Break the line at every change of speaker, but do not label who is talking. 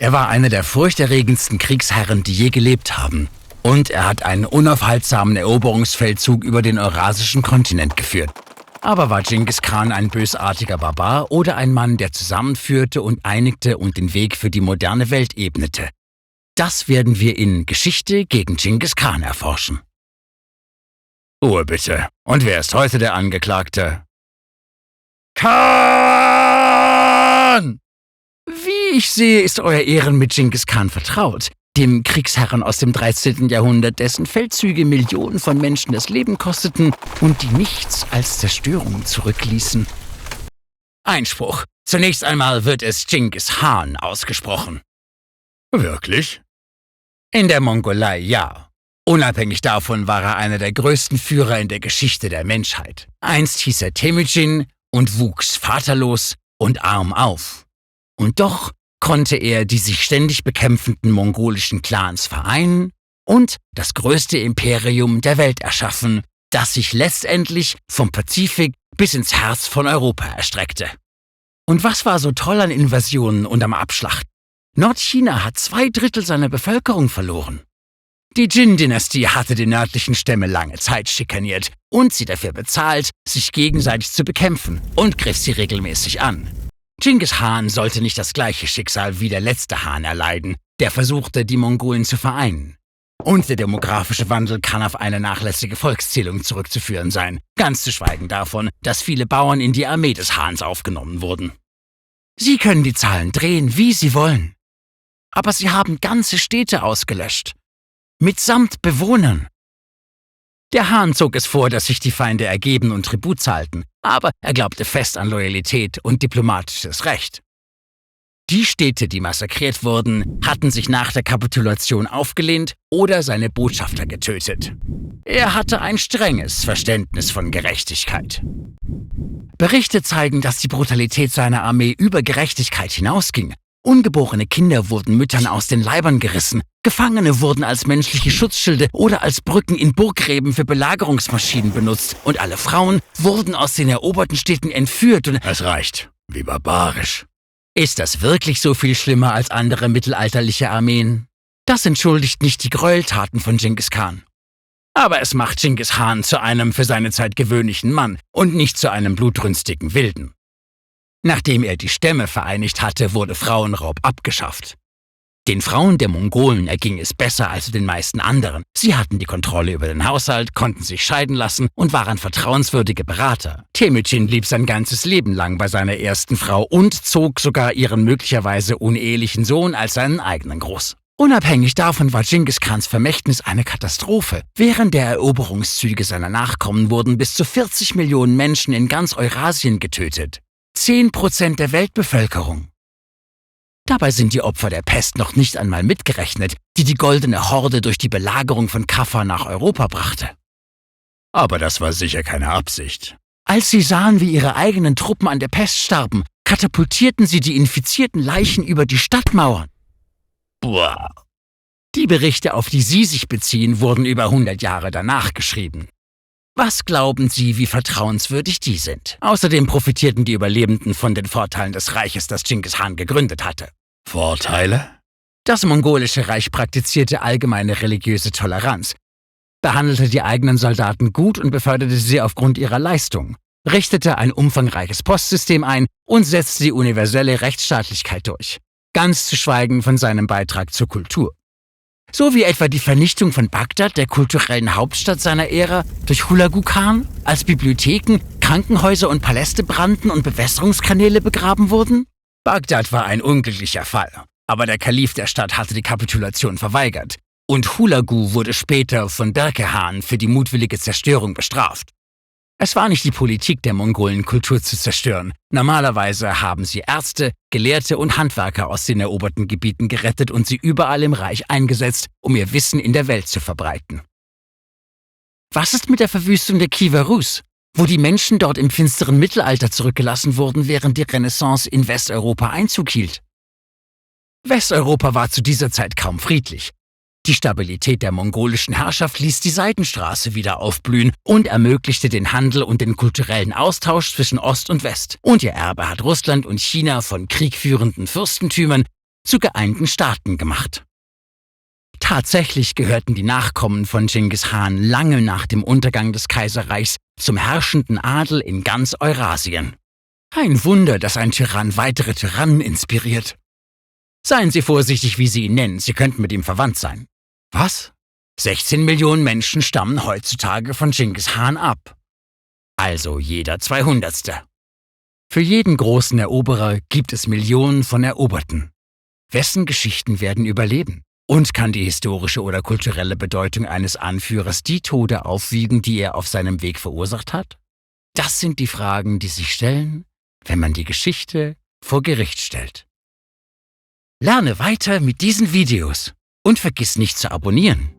Er war einer der furchterregendsten Kriegsherren, die je gelebt haben. Und er hat einen unaufhaltsamen Eroberungsfeldzug über den eurasischen Kontinent geführt. Aber war Dschingis Khan ein bösartiger Barbar oder ein Mann, der zusammenführte und einigte und den Weg für die moderne Welt ebnete? Das werden wir in Geschichte gegen Dschingis Khan erforschen. Ruhe bitte. Und wer ist heute der Angeklagte? Khan! Wie ich sehe, ist Euer Ehren mit Dschingis Khan vertraut, dem Kriegsherren aus dem 13. Jahrhundert, dessen Feldzüge Millionen von Menschen das Leben kosteten und die nichts als Zerstörung zurückließen. Einspruch. Zunächst einmal wird es Dschingis Khan ausgesprochen. Wirklich? In der Mongolei, ja. Unabhängig davon war er einer der größten Führer in der Geschichte der Menschheit. Einst hieß er Temüjin und wuchs vaterlos und arm auf. Und doch konnte er die sich ständig bekämpfenden mongolischen Clans vereinen und das größte Imperium der Welt erschaffen, das sich letztendlich vom Pazifik bis ins Herz von Europa erstreckte. Und was war so toll an Invasionen und am Abschlachten? Nordchina hat 2/3 seiner Bevölkerung verloren. Die Jin-Dynastie hatte die nördlichen Stämme lange Zeit schikaniert und sie dafür bezahlt, sich gegenseitig zu bekämpfen, und griff sie regelmäßig an. Dschingis Khan sollte nicht das gleiche Schicksal wie der letzte Khan erleiden, der versuchte, die Mongolen zu vereinen. Und der demografische Wandel kann auf eine nachlässige Volkszählung zurückzuführen sein, ganz zu schweigen davon, dass viele Bauern in die Armee des Khans aufgenommen wurden. Sie können die Zahlen drehen, wie sie wollen. Aber sie haben ganze Städte ausgelöscht. Mitsamt Bewohnern. Der Khan zog es vor, dass sich die Feinde ergeben und Tribut zahlten, aber er glaubte fest an Loyalität und diplomatisches Recht. Die Städte, die massakriert wurden, hatten sich nach der Kapitulation aufgelehnt oder seine Botschafter getötet. Er hatte ein strenges Verständnis von Gerechtigkeit. Berichte zeigen, dass die Brutalität seiner Armee über Gerechtigkeit hinausging. Ungeborene Kinder wurden Müttern aus den Leibern gerissen, Gefangene wurden als menschliche Schutzschilde oder als Brücken in Burggräben für Belagerungsmaschinen benutzt und alle Frauen wurden aus den eroberten Städten entführt und... Es reicht. Wie barbarisch. Ist das wirklich so viel schlimmer als andere mittelalterliche Armeen? Das entschuldigt nicht die Gräueltaten von Dschingis Khan. Aber es macht Dschingis Khan zu einem für seine Zeit gewöhnlichen Mann und nicht zu einem blutrünstigen Wilden. Nachdem er die Stämme vereinigt hatte, wurde Frauenraub abgeschafft. Den Frauen der Mongolen erging es besser als den meisten anderen. Sie hatten die Kontrolle über den Haushalt, konnten sich scheiden lassen und waren vertrauenswürdige Berater. Temüjin blieb sein ganzes Leben lang bei seiner ersten Frau und zog sogar ihren möglicherweise unehelichen Sohn als seinen eigenen groß. Unabhängig davon war Dschingis Khans Vermächtnis eine Katastrophe. Während der Eroberungszüge seiner Nachkommen wurden bis zu 40 Millionen Menschen in ganz Eurasien getötet. 10% der Weltbevölkerung. Dabei sind die Opfer der Pest noch nicht einmal mitgerechnet, die die Goldene Horde durch die Belagerung von Kaffa nach Europa brachte. Aber das war sicher keine Absicht. Als sie sahen, wie ihre eigenen Truppen an der Pest starben, katapultierten sie die infizierten Leichen über die Stadtmauern. Boah. Die Berichte, auf die Sie sich beziehen, wurden über 100 Jahre danach geschrieben. Was glauben Sie, wie vertrauenswürdig die sind? Außerdem profitierten die Überlebenden von den Vorteilen des Reiches, das Dschingis Khan gegründet hatte. Vorteile? Das mongolische Reich praktizierte allgemeine religiöse Toleranz, behandelte die eigenen Soldaten gut und beförderte sie aufgrund ihrer Leistung, richtete ein umfangreiches Postsystem ein und setzte die universelle Rechtsstaatlichkeit durch, ganz zu schweigen von seinem Beitrag zur Kultur. So wie etwa die Vernichtung von Bagdad, der kulturellen Hauptstadt seiner Ära, durch Hulagu Khan, als Bibliotheken, Krankenhäuser und Paläste brannten und Bewässerungskanäle begraben wurden? Bagdad war ein unglücklicher Fall, aber der Kalif der Stadt hatte die Kapitulation verweigert und Hulagu wurde später von Berke Khan für die mutwillige Zerstörung bestraft. Es war nicht die Politik der Mongolen, Kultur zu zerstören. Normalerweise haben sie Ärzte, Gelehrte und Handwerker aus den eroberten Gebieten gerettet und sie überall im Reich eingesetzt, um ihr Wissen in der Welt zu verbreiten. Was ist mit der Verwüstung der Khiva Rus, wo die Menschen dort im finsteren Mittelalter zurückgelassen wurden, während die Renaissance in Westeuropa Einzug hielt? Westeuropa war zu dieser Zeit kaum friedlich. Die Stabilität der mongolischen Herrschaft ließ die Seidenstraße wieder aufblühen und ermöglichte den Handel und den kulturellen Austausch zwischen Ost und West. Und ihr Erbe hat Russland und China von kriegführenden Fürstentümern zu geeinten Staaten gemacht. Tatsächlich gehörten die Nachkommen von Genghis Khan lange nach dem Untergang des Kaiserreichs zum herrschenden Adel in ganz Eurasien. Ein Wunder, dass ein Tyrann weitere Tyrannen inspiriert. Seien Sie vorsichtig, wie Sie ihn nennen, Sie könnten mit ihm verwandt sein. Was? 16 Millionen Menschen stammen heutzutage von Genghis Khan ab. Also jeder 200. Für jeden großen Eroberer gibt es Millionen von Eroberten. Wessen Geschichten werden überleben? Und kann die historische oder kulturelle Bedeutung eines Anführers die Tode aufwiegen, die er auf seinem Weg verursacht hat? Das sind die Fragen, die sich stellen, wenn man die Geschichte vor Gericht stellt. Lerne weiter mit diesen Videos und vergiss nicht zu abonnieren.